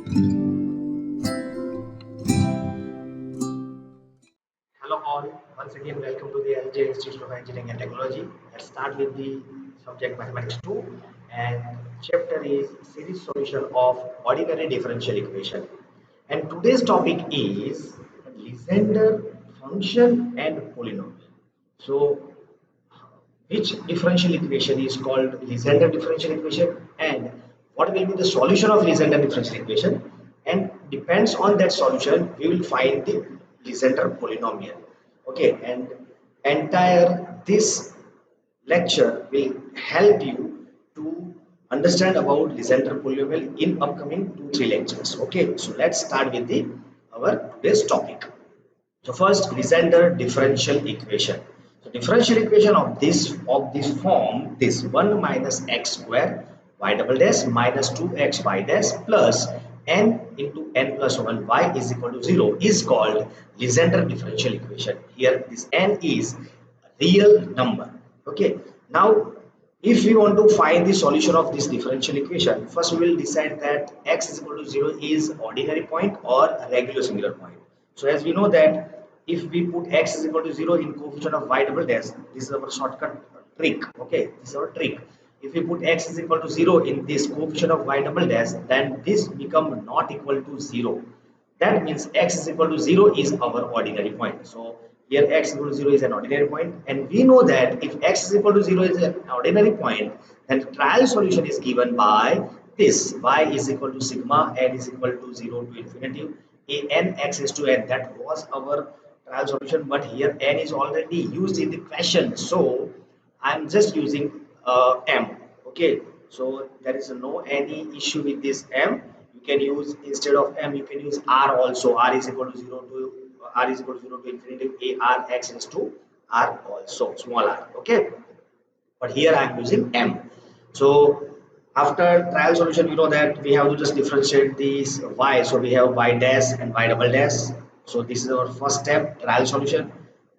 Hello all, once again welcome to the LJ Institute of Engineering and Technology. Let's start with the subject Mathematics 2 and chapter is series solution of ordinary differential equation. And today's topic is Lysander function and polynomial. So which differential equation is called Lysander differential equation and what will be the solution of Lysander differential equation, and depends on that solution we will find the Lysander polynomial. Okay, and entire this lecture will help you to understand about Lysander polynomial in upcoming 2-3 lectures. Okay, so let's start with the our today's topic. So first, Lysander differential equation. So differential equation of this form, this 1 minus x square y double dash minus 2x y dash plus n into n plus 1 y is equal to 0 is called Lysander differential equation. Here this n is real number. Okay. Now if we want to find the solution of this differential equation, first we will decide that x is equal to 0 is ordinary point or regular singular point. So as we know that if we put x is equal to 0 in coefficient of y double dash, this is our shortcut trick. Okay, this is our trick. If we put x is equal to 0 in this coefficient of y double dash, then this become not equal to 0. That means x is equal to 0 is our ordinary point. So here x is equal to 0 is an ordinary point, and we know that if x is equal to 0 is an ordinary point, then the trial solution is given by this y is equal to sigma n is equal to 0 to infinity a n x is to n. That was our trial solution, but here n is already used in the question, so I'm just using m. Okay, so there is no any issue with this m. You can use, instead of m, you can use r also. R is equal to 0 to r is equal to 0 to infinity a r x is to r also, small r. Okay, but here I am using m. So after trial solution, you know that we have to just differentiate these y. So we have y dash and y double dash. So this is our first step, trial solution.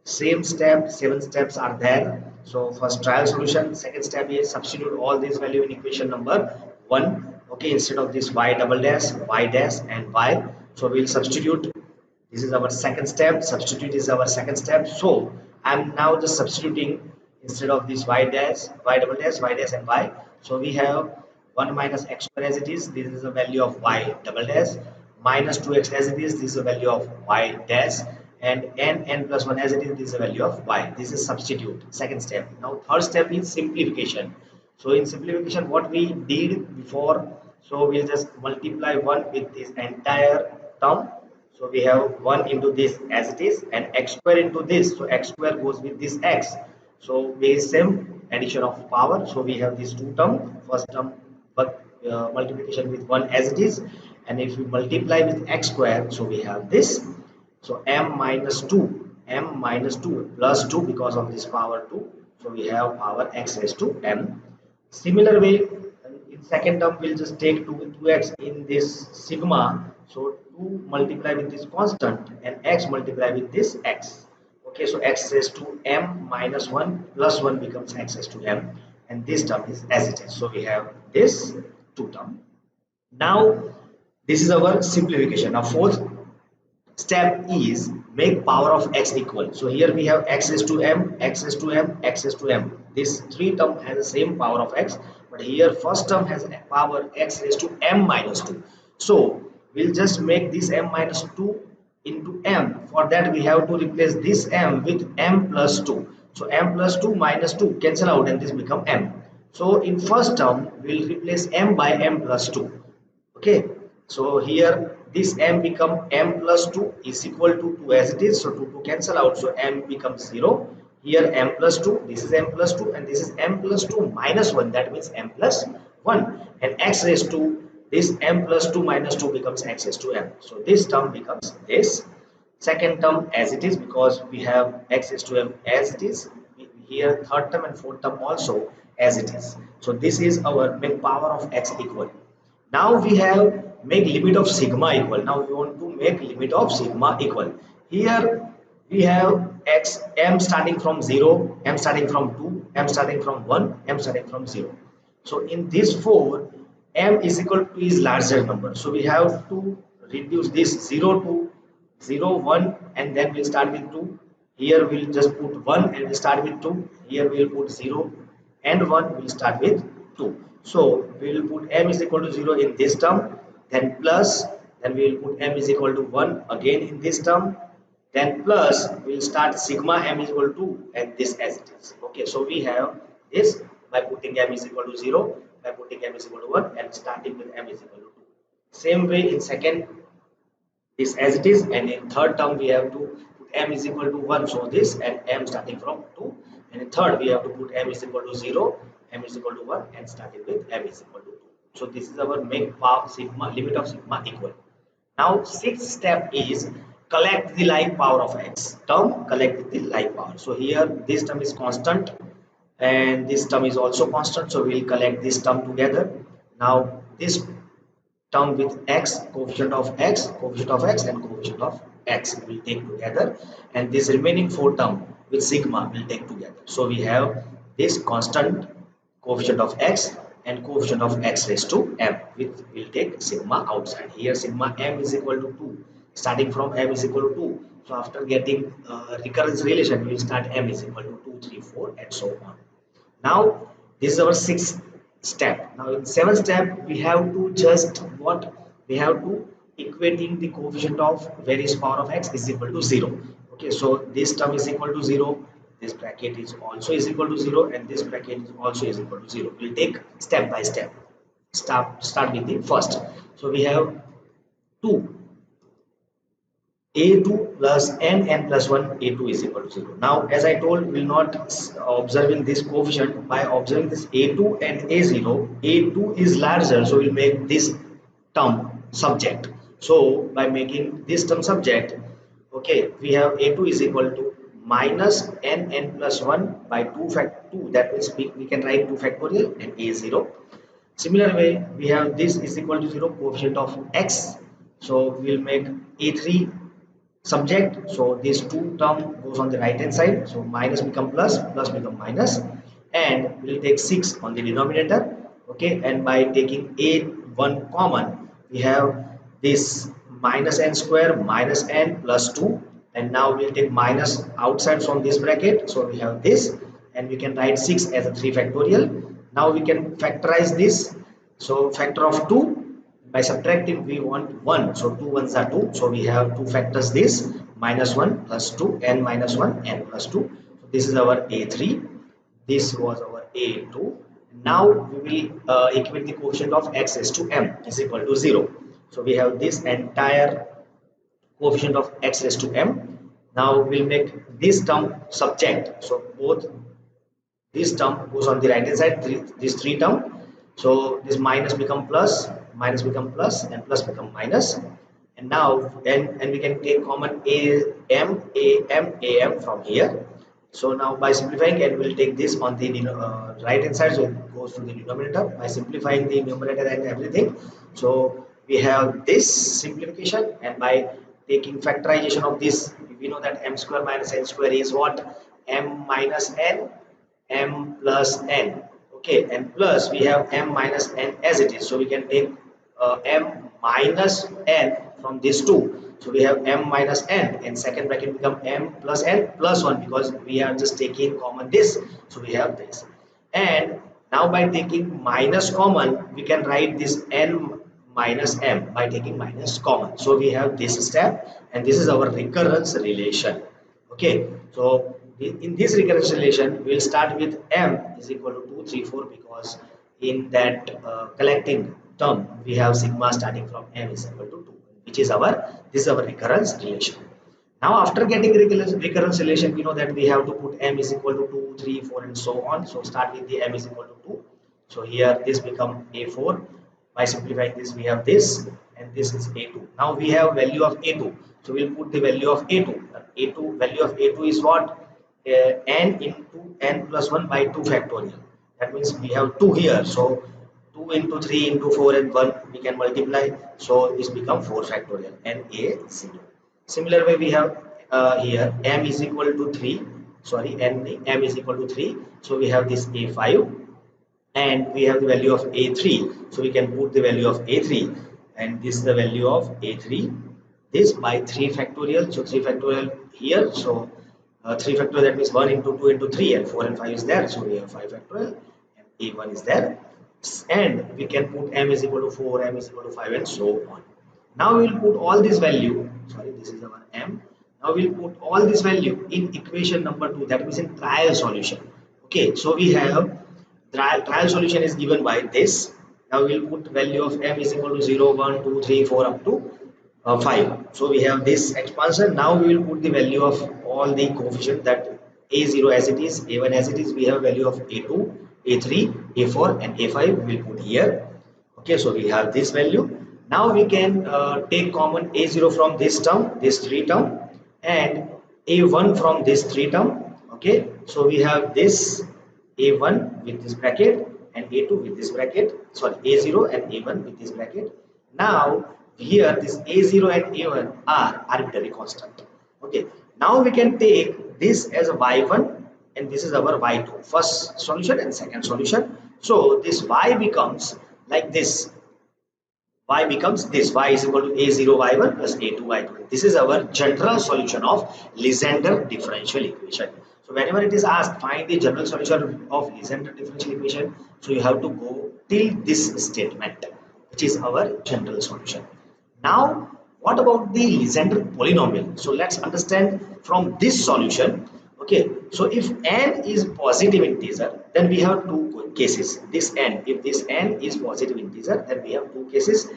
Same step, 7 steps are there. So first trial solution, second step is substitute all these value in equation number 1. Okay, instead of this y dash and y. So we'll substitute. This is our second step. Substitute is our second step. So I'm now just substituting instead of this y dash, y double dash, y dash and y. So we have 1 minus x square as it is. This is the value of y double dash minus 2x as it is. This is the value of y dash, and n plus 1 as it is. This is the value of y. This is substitute. Second step. Now third step is simplification. So in simplification, what we did before, so we'll just multiply 1 with this entire term. So we have 1 into this as it is and x square into this. So x square goes with this x. So we same addition of power. So we have these two terms. First term, but multiplication with 1 as it is. And if we multiply with x square, so we have this. So m minus 2 plus 2 because of this power 2. So we have power x raised to m. Similar way, in second term, we'll just take 2x in this sigma. So 2 multiply with this constant and x multiply with this x. Okay, so x raised to m minus 1 plus 1 becomes x raised to m, and this term is as it is. So we have this two term. Now this is our simplification. Now fourth step is make power of x equal. So here we have x raised to m, x raised to m, x raised to m. This three term has the same power of x, but here first term has a power x raised to m minus 2. So we'll just make this m minus 2 into m. For that we have to replace this m with m plus 2. So m plus 2 minus 2 cancel out and this become m. So in first term we'll replace m by m plus 2. Okay, so here this m become m plus 2 is equal to 2 as it is. So 2 cancel out, so m becomes 0. Here m plus 2, this is m plus 2, and this is m plus 2 minus 1, that means m plus 1, and x raised to this m plus 2 minus 2 becomes x raised to m. So this term becomes this. Second term as it is, because we have x raised to m as it is. Here third term and fourth term also as it is. So this is our make power of x equal. Now we have make limit of sigma equal. Now we want to make limit of sigma equal. Here we have x m starting from 0, m starting from 2, m starting from 1, m starting from 0. So in this 4, m is equal to is larger number, so we have to reduce this 0 to 0 1, and then we'll start with 2. Here we'll just put 1 and we'll start with 2. Here we'll put 0 and 1, we'll start with 2. So we'll put m is equal to 0 in this term, then plus, then we'll put m is equal to 1 again in this term, then plus we'll start sigma m is equal to 2 and this as it is. Okay, so we have this by putting m is equal to 0, by putting m is equal to 1, and starting with m is equal to 2. Same way in second, this as it is, and in third term we have to put m is equal to 1, so this and m starting from 2, and in third we have to put m is equal to 0, m is equal to 1, and starting with m is equal to 2. So this is our make power sigma limit of sigma equal. Now sixth step is collect the like power of x term, collect the like power. So here this term is constant and this term is also constant, so we'll collect this term together. Now this term with x, coefficient of x, coefficient of x, and coefficient of x will take together, and this remaining four term with sigma will take together. So we have this constant, coefficient of x, and coefficient of x raised to m, which will take sigma outside. Here sigma m is equal to 2, starting from m is equal to 2. So after getting recurrence relation, we will start m is equal to 2 3 4 and so on. Now this is our sixth step. Now in seventh step we have to just what we have to equating the coefficient of various power of x is equal to 0. Okay, so this term is equal to 0, this bracket is also is equal to 0, and this bracket is also is equal to 0. We'll take step by step. Start with the first. So we have 2 a2 plus n plus 1, a2 is equal to 0. Now as I told, we will not observing this coefficient. By observing this a2 and a0, a2 is larger, so we'll make this term subject. So by making this term subject, okay, we have a2 is equal to minus n plus 1 by 2 2, that means we can write 2 factorial and a0. Similar way, we have this is equal to 0, coefficient of x, so we'll make a3 subject. So this 2 term goes on the right hand side, so minus become plus, plus become minus, and we'll take 6 on the denominator. Okay, and by taking a1 common, we have this minus n square minus n plus 2, and now we'll take minus outside from this bracket, so we have this, and we can write 6 as a 3 factorial. Now we can factorize this, so factor of 2, by subtracting we want 1, so 2 ones are 2, so we have 2 factors this, minus 1 plus 2 n minus 1 n plus 2. So this is our a3, this was our a2. Now we will equate the coefficient of x raised to m is equal to 0. So we have this entire coefficient of x raised to m. Now we'll make this term subject, so both this term goes on the right hand side, this 3 term, so this minus become plus, minus become plus, and plus become minus. And now and we can take common am from here. So now by simplifying, and we'll take this on the right hand side, so it goes to the denominator. By simplifying the numerator and everything, so we have this simplification, and by taking factorization of this, we know that m square minus n square is what, m minus n, m plus n. Okay, and plus we have m minus n as it is, so we can take m minus n from this 2, so we have m minus n, and second bracket become m plus n plus 1, because we are just taking common this, so we have this. And now by taking minus common, we can write this n minus m by taking minus common, so we have this step, and this is our recurrence relation. Okay, so in this recurrence relation, we'll start with m is equal to 2 3 4, because in that collecting term we have sigma starting from m is equal to 2, which is our this is our recurrence relation. Now after getting recurrence relation, we know that we have to put m is equal to 2 3 4 and so on. So start with the m is equal to 2, so here this become a4. By simplifying this, we have this, and this is a2. Now we have value of a2, so we'll put the value of a2. Value of a2 is what, n into n plus 1 by 2 factorial. That means we have 2 here, so 2 into 3 into 4 and 1 we can multiply, so this become 4 factorial and a0. Similar way, we have here m is equal to 3, sorry, m is equal to 3, so we have this a5, and we have the value of a3, so we can put the value of a3, and this is the value of a3, this by 3 factorial, so 3 factorial here, so 3 factorial, that means 1 into 2 into 3, and 4 and 5 is there, so we have 5 factorial, and a1 is there, and we can put m is equal to 4, m is equal to 5, and so on. Now we will put all this value, sorry, this is our m. Now we will put all this value in equation number 2, that means in trial solution. Okay, so we have trial solution is given by this. Now we will put value of m is equal to 0, 1, 2, 3, 4 up to 5. So we have this expansion. Now we will put the value of all the coefficient, that a0 as it is, a1 as it is, we have value of a2, a3, a4, and a5 we will put here. Okay, so we have this value. Now we can take common a0 from this term, this 3 term, and a1 from this 3 term. Okay, so we have this a1 with this bracket and a2 with this bracket, sorry, a0 and a1 with this bracket. Now here this a0 and a1 are arbitrary constant. Okay, now we can take this as a y1, and this is our y2, first solution and second solution. So this y becomes like this, y becomes this, y is equal to a0 y1 plus a2 y2. This is our general solution of Lysander differential equation. So whenever it is asked find the general solution of Lysander differential equation, so you have to go till this statement, which is our general solution. Now what about the Lysander polynomial? So let's understand from this solution. Okay, so if n is positive integer, then we have two cases. This n, if this n is positive integer, then we have two cases.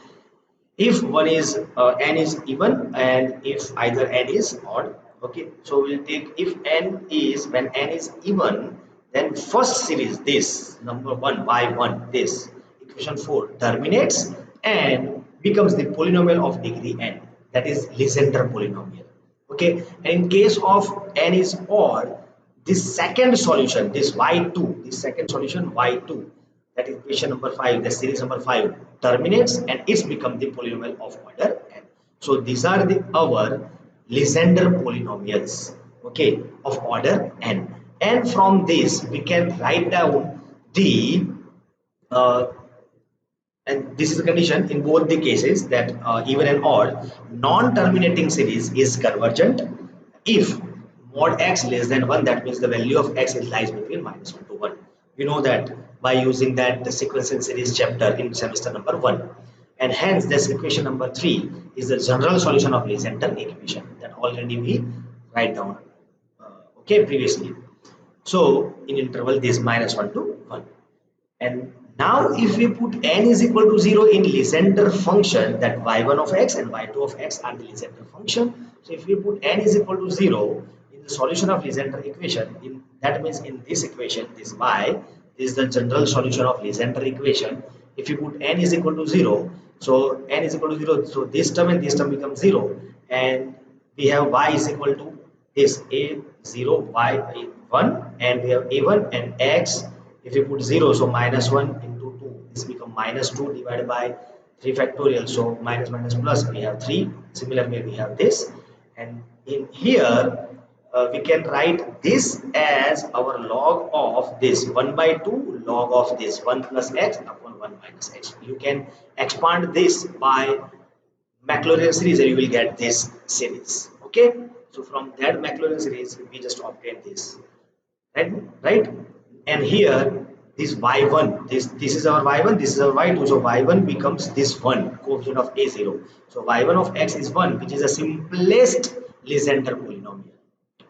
If one is n is even, and if either n is odd. Okay, so we'll take if n is, when n is even, then first series, this number 1 y1, this equation 4 terminates and becomes the polynomial of degree n, that is Lysander polynomial. Okay, and in case of n is odd, this second solution, this y2, this second solution y2, that is equation number 5, the series number 5 terminates and it's become the polynomial of order n. So these are the our Lysander polynomials, okay, of order n. And from this we can write down the uh, and this is the condition in both the cases, that even and odd non-terminating series is convergent if mod x less than 1, that means the value of x lies between -1 to 1. We know that by using that the sequential series chapter in semester number 1, and hence this equation number 3 is the general solution of Lysander equation that already we write down okay previously. So in interval this -1 to 1. And now if we put n is equal to 0 in Lysander function, that y1 of x and y2 of x are the Lysander function. So if we put n is equal to 0 in the solution of Lysander equation, that means in this equation, this y, this is the general solution of Lysander equation. If you put n is equal to 0, so n is equal to 0, so this term and this term become 0, and we have y is equal to this a0 y1, and we have a1 and x. If we put 0, so -1 into 2, this become -2 divided by 3 factorial, so minus minus plus, we have 3. Similarly we have this, and in here we can write this as our log of this 1 by 2 log of this 1 plus x upon 1 minus x. You can expand this by Maclaurin series and you will get this series. Okay, so from that Maclaurin series we just obtain this, right? And here this y1, this is our y1, this is our y2, so y1 becomes this 1 coefficient of a0, so y1 of x is 1, which is the simplest Lysander polynomial.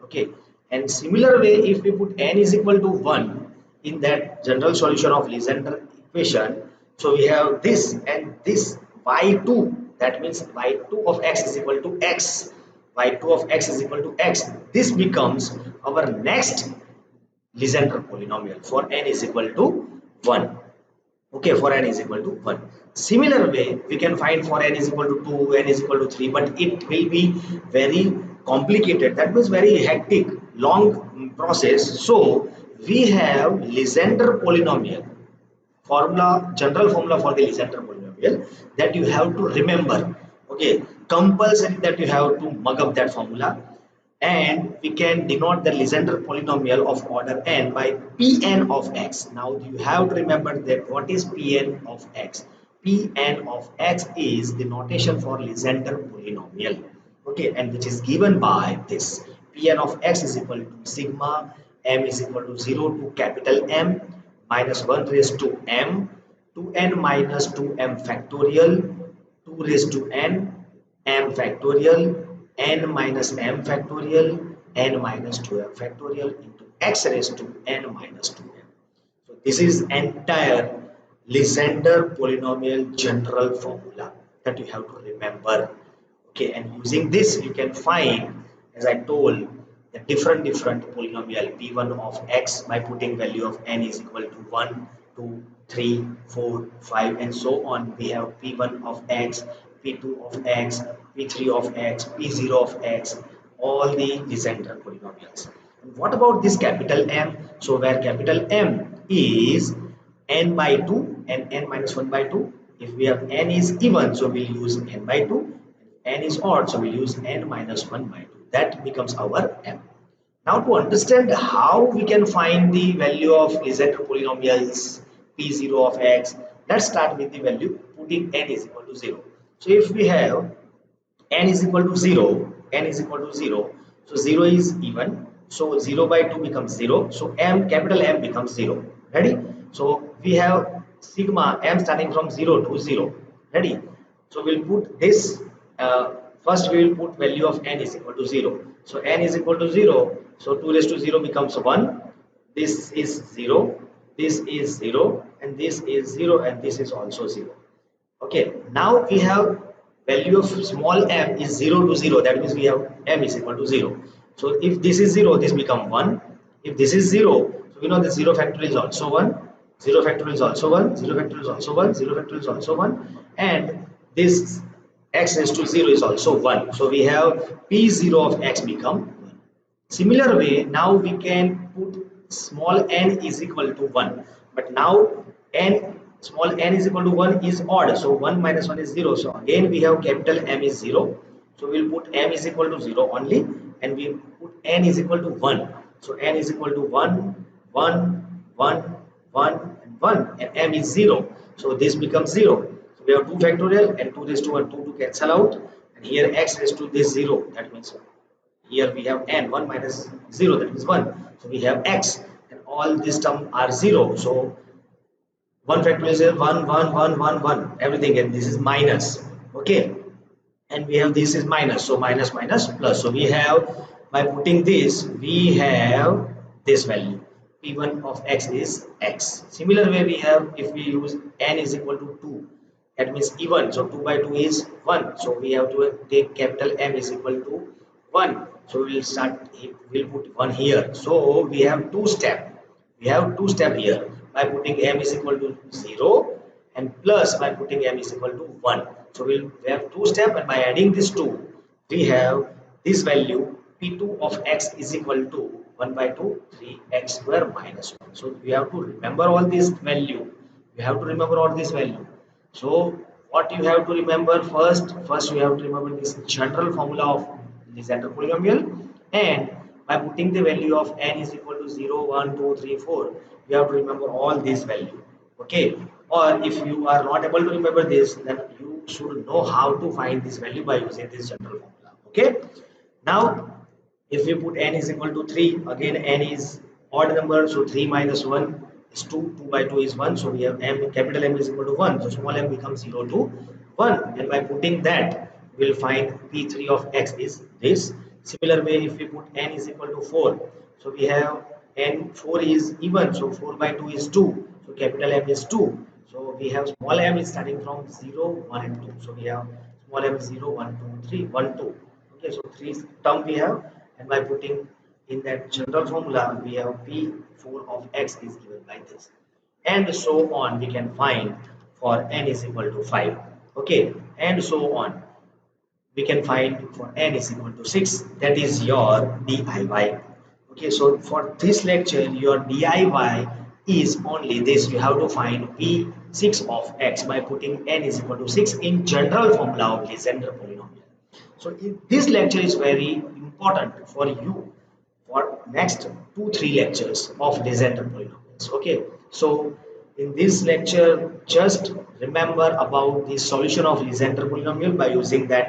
Okay, and similar way if we put n is equal to 1 in that general solution of Lysander equation, so we have this and this y2, that means y2 of x is equal to x, y2 of x is equal to x, this becomes our next Lysander polynomial for n is equal to 1. Okay, for n is equal to 1. Similar way we can find for n is equal to 2, n is equal to 3, but it will be very complicated, that means very hectic, long process. So we have Lysander polynomial formula, general formula for the Lysander polynomial, that you have to remember. Okay, compulsory that you have to mug up that formula. and we can denote the Legendre polynomial of order n by Pn of x. Now you have to remember that what is Pn of x. Pn of x is the notation for Legendre polynomial, okay, and which is given by this. Pn of x is equal to sigma m is equal to 0 to capital M minus 1 raised to m 2n minus 2m factorial 2 raised to n m factorial n minus m factorial n minus 2m factorial into x raised to n minus 2m. So this is entire Legendre polynomial general formula that you have to remember. Okay, and using this you can find, as I told, the different polynomial p1 of x by putting value of n is equal to 1, 2, 3, 4, 5 and so on. We have p1 of x, p2 of x, p3 of x, p0 of x, all the Legendre polynomials. And what about this capital M? So where capital M is n by 2 and n minus 1 by 2. If we have n is even, so we'll use n by 2. N is odd, so we'll use n minus 1 by 2. That becomes our m. Now to understand how we can find the value of Legendre polynomials p0 of x, let's start with the value putting n is equal to 0. So if we have n is equal to 0, n is equal to 0, so 0 is even, so 0 by 2 becomes 0, so m, capital M becomes 0. Ready? So we have sigma m starting from 0 to 0. Ready? So we'll put this, first we will put value of n is equal to 0. So n is equal to 0, so 2 raised to 0 becomes 1, this is 0, this is 0 and this is 0 and this is also 0. Okay, now we have value of small m is 0 to 0, that means we have m is equal to 0. So if this is 0, this become 1. If this is 0, so we know that 0 factorial is also 1, 0 factorial is also 1, 0 factorial is also 1, 0 factorial is also 1 and this x raised to 0 is also 1. So we have p0 of x become 1. Similar way, now we can put small n is equal to 1, but now n small n is equal to 1 is odd, so 1 minus 1 is 0. So again we have capital M is 0, so we'll put m is equal to 0 only and we put n is equal to 1. So n is equal to 1, 1, 1, 1 and 1 and m is 0. So this becomes 0. So we have 2 factorial and 2 raised to 1, 2 to cancel out and here x raised to this 0, that means here we have n, 1 minus 0, that is 1. So we have x and all these terms are 0. So 1 factorial is 1, 1, 1, 1, 1, everything, and this is minus. Okay, and we have this is minus, so minus minus plus. So we have, by putting this, we have this value p1 of x is x. Similar way we have, if we use n is equal to 2, that means even, so 2 by 2 is 1, so we have to take capital M is equal to 1. So we'll put 1 here. So we have two step here by putting m is equal to 0 and plus by putting m is equal to 1. So we have two step and by adding these two we have this value p2 of x is equal to 1 by 2 3x square minus 1. So we have to remember all this value. We have to remember all this value. So what you have to remember first you have to remember this general formula of Legendre polynomial, and by putting the value of n is equal to 0, 1, 2, 3, 4, you have to remember all these value. Okay, or if you are not able to remember this, then you should know how to find this value by using this general formula. Okay, now if we put n is equal to 3, again n is odd number, so 3 minus 1 is 2, 2 by 2 is 1, so we have m, capital M is equal to 1, so small m becomes 0 to 1, and by putting that we will find p3 of x is this. Similar way, if we put n is equal to 4, so we have n, 4 is even, so 4 by 2 is 2, so capital M is 2, so we have small m is starting from 0, 1 and 2, so we have small m is 0, 1, 2, 3, 1, 2. Okay, so 3 term we have, and by putting in that general formula we have p4 of x is given by this, and so on we can find for n is equal to 5. Okay, and so on we can find for n is equal to 6, that is your DIY. Okay, so for this lecture your DIY is only this, you have to find p6 of x by putting n is equal to 6 in general formula of Legendre polynomial. So this lecture is very important for you for next 2-3 lectures of Legendre polynomials. Okay, so in this lecture just remember about the solution of Legendre polynomial by using that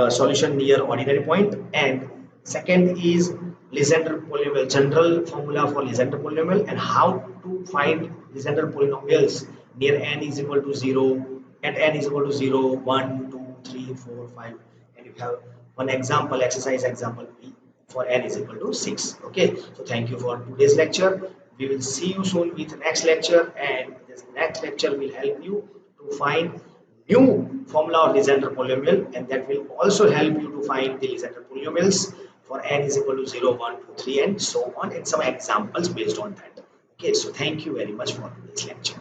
solution near ordinary point, and second is Legendre polynomial, general formula for Legendre polynomial, and how to find Legendre polynomials near n is equal to 0, at n is equal to 0, 1, 2, 3, 4, 5, and you have one example, exercise example B for n is equal to 6. Okay, so thank you for today's lecture. We will see you soon with next lecture, and this next lecture will help you to find new formula of Legendre polynomial, and that will also help you to find the Legendre polynomials for n is equal to 0, 1, 2, 3, and so on, and some examples based on that. Okay, so thank you very much for today's lecture.